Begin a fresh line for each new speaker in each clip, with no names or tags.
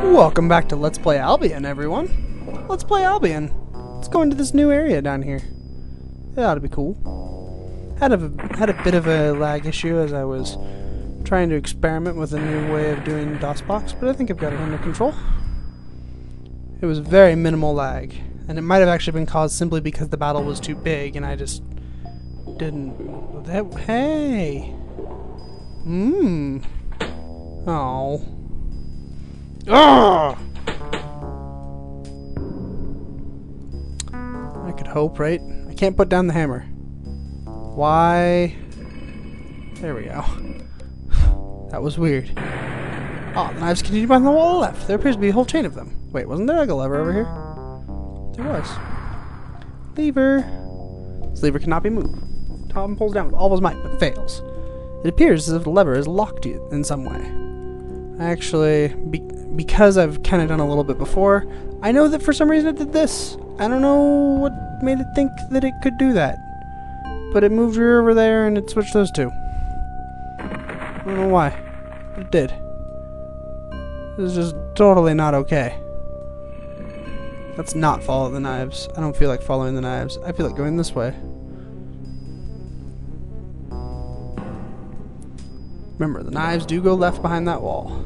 Welcome back to Let's Play Albion, everyone. Let's play Albion. Let's go into this new area down here. That ought to be cool. Had a bit of a lag issue as I was trying to experiment with a new way of doing DOSBox, but I think I've got it under control. It was very minimal lag, and it might have actually been caused simply because the battle was too big, and I just didn't... Hey! Oh. Ugh! I could hope, right? I can't put down the hammer. Why? There we go. That was weird. Oh, the knives continue behind the wall on the left. There appears to be a whole chain of them. Wait, wasn't there like a lever over here? There was. Lever. This lever cannot be moved. Tom pulls down with all of his might, but fails. It appears as if the lever is locked in some way. Actually, because I've kind of done a little bit before, I know that for some reason it did this. I don't know what made it think that it could do that. But it moved her over there and it switched those two. I don't know why, but it did. This is just totally not okay. Let's not follow the knives. I don't feel like following the knives. I feel like going this way. Remember, the knives do go left behind that wall.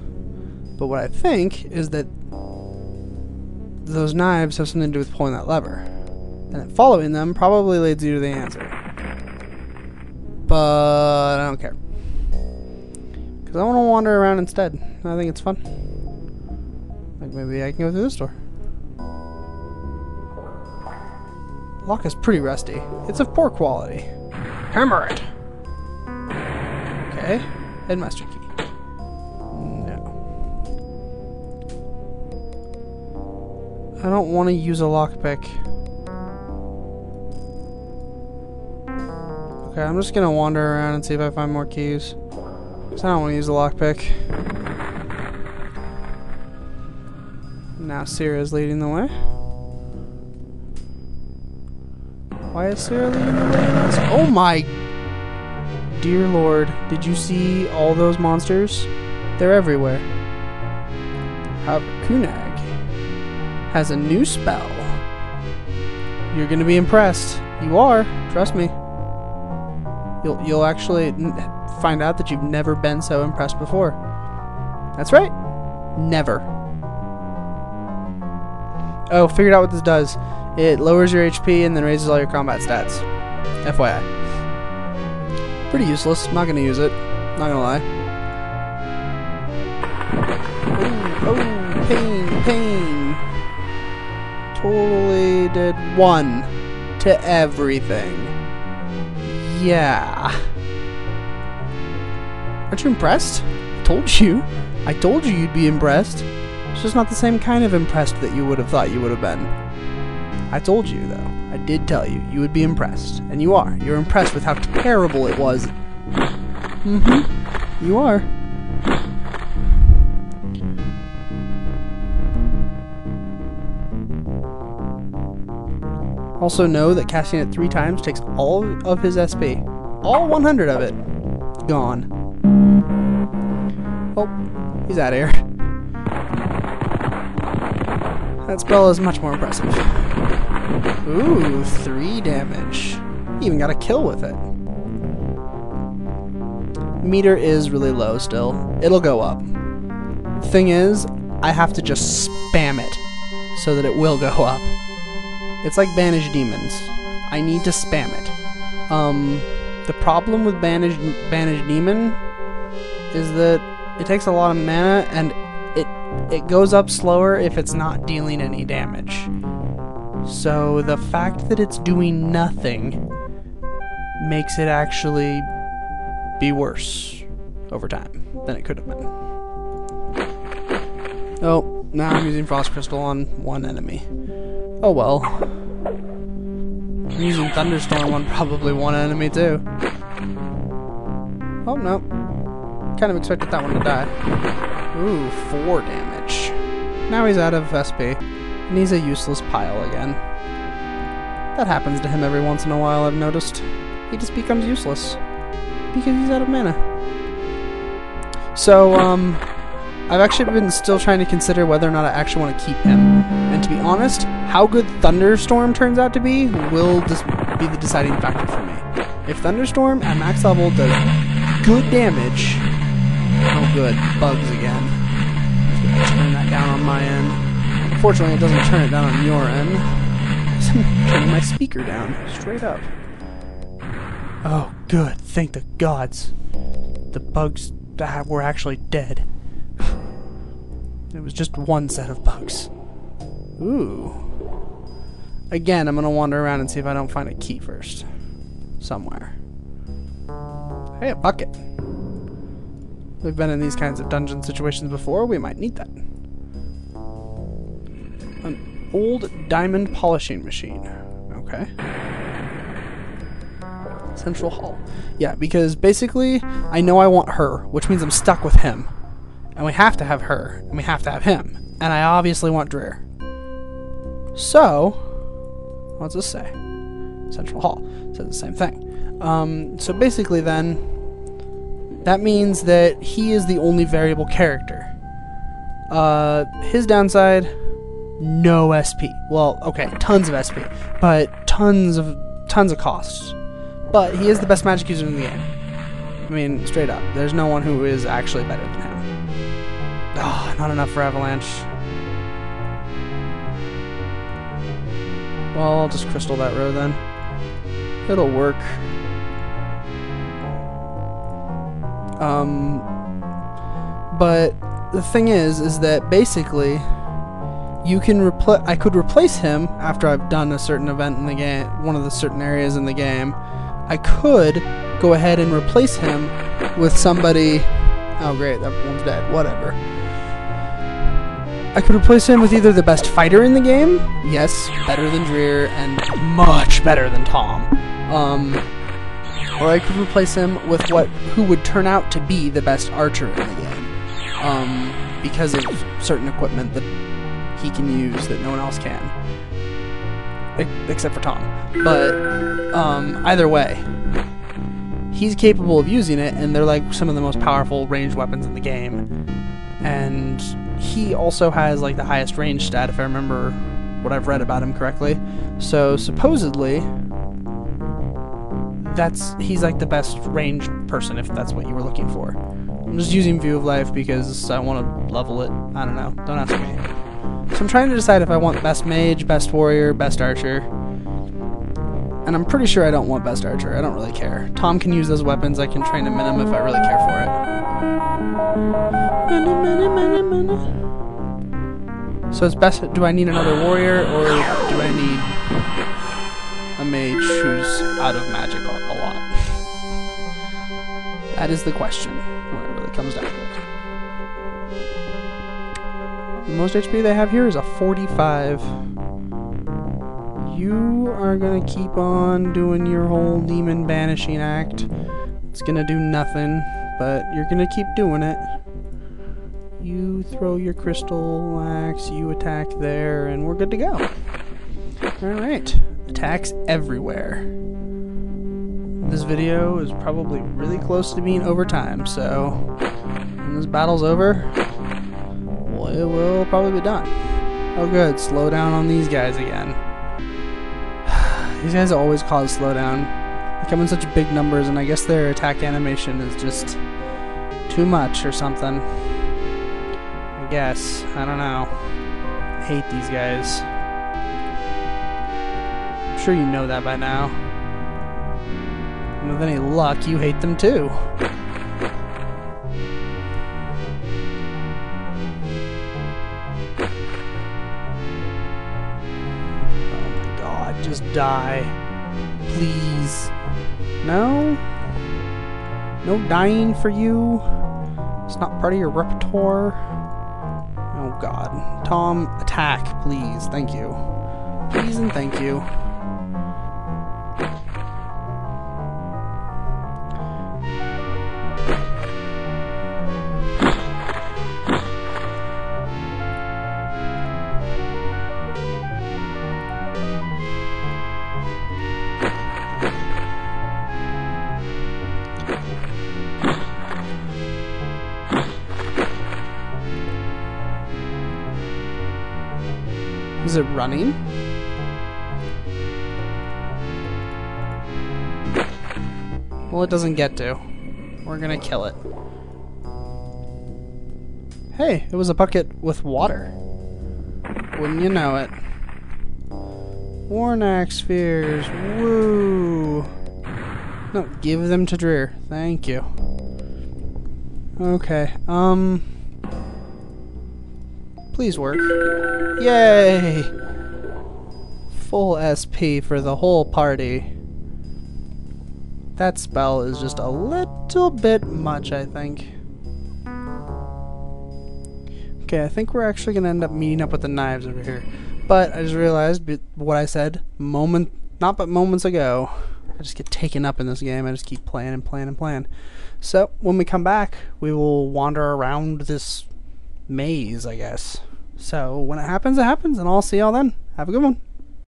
But what I think is that those knives have something to do with pulling that lever. And that following them probably leads you to the answer. But I don't care. Because I want to wander around instead. I think it's fun. Like maybe I can go through this door. Lock is pretty rusty. It's of poor quality. Hammer it! Okay. Headmaster key. No. I don't want to use a lockpick. Okay, I'm just gonna wander around and see if I find more keys. Because I don't want to use a lockpick. Now Sierra's leading the way. Why is Sierra leading the way? Oh my... Dear Lord, did you see all those monsters? They're everywhere. However, Kunag has a new spell. You're gonna be impressed. You are, trust me. You'll actually find out that you've never been so impressed before. That's right. Never. Oh, figured out what this does. It lowers your HP and then raises all your combat stats. FYI. Pretty useless. Not gonna use it. Not gonna lie. Oh, pain, pain. Totally did 1 to everything. Yeah. Aren't you impressed? I told you. I told you you'd be impressed. It's just not the same kind of impressed that you would have thought you would have been. I told you, though. I did tell you, you would be impressed. And you are. You're impressed with how terrible it was. You are. Also know that casting it 3 times takes all of his SP. All 100 of it. Gone. Oh, he's out of here. That spell is much more impressive. Ooh, 3 damage. He even got a kill with it. Meter is really low still. It'll go up. The thing is, I have to just spam it so that it will go up. It's like Banished Demons. I need to spam it. The problem with Banished Demon is that it takes a lot of mana and it goes up slower if it's not dealing any damage. So the fact that it's doing nothing makes it actually be worse over time than it could have been. Oh, now I'm using Frost Crystal on 1 enemy. Oh well. I'm using Thunderstorm on probably 1 enemy too. Oh no. Kind of expected that one to die. Ooh, 4 damage. Now he's out of SP. And he's a useless pile again. That happens to him every once in a while, I've noticed. He just becomes useless. Because he's out of mana. So, I've actually been still trying to consider whether or not I actually want to keep him. And to be honest, how good Thunderstorm turns out to be will just be the deciding factor for me. If Thunderstorm at max level does good damage, oh good, bugs again. I'm just gonna turn that down on my end. Unfortunately, it doesn't turn it down on your end. I'm turning my speaker down, straight up. Oh good, thank the gods. The bugs that were actually dead. It was just one set of bugs. Ooh. Again, I'm gonna wander around and see if I don't find a key first. Somewhere. Hey, a bucket. We've been in these kinds of dungeon situations before. We might need that. An old diamond polishing machine. Okay. Central Hall. Yeah, because basically, I know I want her, which means I'm stuck with him. And we have to have her, and we have to have him. And I obviously want Dreer. So, what's this say? Central Hall. It says the same thing. So basically then, that means that he is the only variable character. His downside, no SP. Well, okay, tons of SP, but tons of costs. But he is the best magic user in the game. I mean, straight up. There's no one who is actually better than him. Oh, not enough for Avalanche. Well, I'll just crystal that row then. It'll work. But the thing is that basically you can I could replace him after I've done a certain event in the game, one of the certain areas in the game. I could go ahead and replace him with somebody. Oh great, that one's dead. Whatever. I could replace him with either the best fighter in the game, yes, better than Dreer, and much better than Tom. Or I could replace him with who would turn out to be the best archer in the game, because of certain equipment that he can use that no one else can, except for Tom. But either way, he's capable of using it, and they're like some of the most powerful ranged weapons in the game. And he also has like the highest range stat, if I remember what I've read about him correctly. So supposedly, he's like the best ranged person, if that's what you were looking for. I'm just using View of Life because I want to level it. I don't know. Don't ask me. So I'm trying to decide if I want best mage, best warrior, best archer. And I'm pretty sure I don't want best archer. I don't really care. Tom can use those weapons. I can train him in them if I really care for it. So it's best. Do I need another warrior, or do I need a mage who's out of magic a lot? That is the question when it really comes down to it. The most HP they have here is a 45. You are gonna keep on doing your whole demon banishing act. It's gonna do nothing, but you're gonna keep doing it. You throw your crystal axe, you attack there, and we're good to go. Alright, attacks everywhere. This video is probably really close to being over time, so when this battle's over, well, it will probably be done. Oh good, slow down on these guys again. These guys always cause slowdown. They come in such big numbers, and I guess their attack animation is just too much or something. I guess. I don't know. I hate these guys. I'm sure you know that by now. And with any luck, you hate them too. Just die. Please. No? No dying for you? It's not part of your repertoire? Oh god. Tom, attack, please. Thank you. Please and thank you. Is it running? Well, it doesn't get to. We're gonna kill it. Hey, it was a bucket with water. Wouldn't you know it? Warnack spheres. Woo! No, give them to Dreer. Thank you. Okay, please work. Yay! Full SP for the whole party. That spell is just a little bit much, I think. Okay, I think we're actually gonna end up meeting up with the knives over here. But I just realized what I said not but moments ago. I just get taken up in this game. I just keep playing and playing and playing. So when we come back, we will wander around this maze, I guess. So when it happens, and I'll see y'all then. Have a good one.